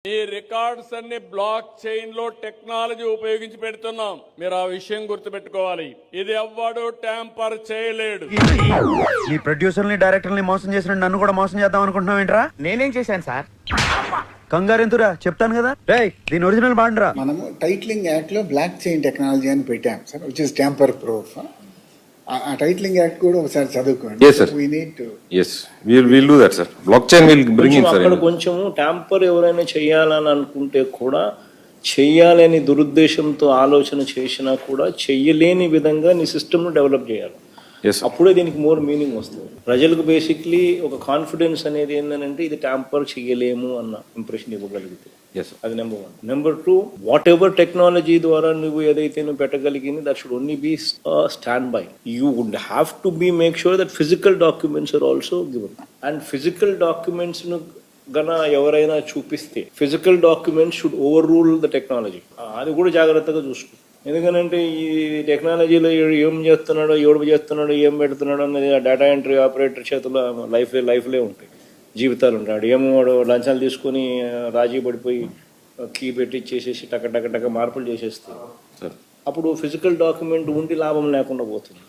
ఈ రికార్డ్స్ అన్ని block chain లో టెక్నాలజీ ఉపయోగించి పెడుతున్నాం. మీరు ఆ విషయం గుర్తుపెట్టుకోవాలి. ఇది ఎవ్వడు ట్యాంపర్ చేయలేడు. ఈ ప్రొడ్యూసర్ని డైరెక్టర్ని మోసం చేసిన నన్ను కూడా మోసం చేద్దాం అనుకుంటున్నావు ఏంట్రా? నేనేం చేశాను సార్? కంగారెంతురా చెప్తాను కదా. రేయ్ దీని ఒరిజినల్ బాండ్రా. మనము టైటిలింగ్ యాక్ట్ లో బ్లాక్ చైన్ టెక్నాలజీ అని పెట్టాం sir, which is tamper proof. ఆ టైటిలింగ్ యాక్ట్ కూడా ఒకసారి చదువుకోండి. Yes, sir. We need to. Yes, we'll do that, sir. Blockchain will bring in, sir. అక్కడ కొంచెం ట్యాంపర్ ఎవరైనా చేయాలని అనుకుంటే కూడా చెయ్యాలని దురుద్దేశంతో ఆలోచన చేసినా కూడా చెయ్యలేని విధంగా నీ సిస్టమ్ ను డెవలప్ చేయాలి. Yes, sir. అప్పుడే దీనికి మోర్ మీనింగ్ వస్తుంది. ప్రజలకు బేసిక్లీ ఒక కాన్ఫిడెన్స్ అనేది ఏంటంటే ఇది ట్యాంపర్ చేయలేము అన్న ఇంప్రెషన్ ఇవ్వగలిగితే Yes, sir. అది number 1. Number 2, whatever technology ద్వారా నువ్వు ఏదైతే నువ్వు పెట్టగలిగింది that should only be stand by. You would have to be make sure that physical documents are also given. And physical documents ను గన ఎవరైనా చూపిస్తే physical documents should overrule the technology. అది కూడా జాగ్రత్తగా చూసుకో. ఎందుకంటే ఈ టెక్నాలజీలో ఏం చేస్తున్నాడో ఎవడు చేస్తున్నాడో ఏం పెడుతున్నాడో అనేది డేటా ఎంట్రీ ఆపరేటర్ చేతిలో లైఫ్లే ఉంటాయి, జీవితాలు ఉంటాడు. ఏమో వాడు లంచాలు తీసుకొని రాజీ పడిపోయి కీ పెట్టి చేసేసి టక మార్పులు చేసేస్తారు. అప్పుడు ఫిజికల్ డాక్యుమెంట్ ఉండి లాభం లేకుండా పోతుంది.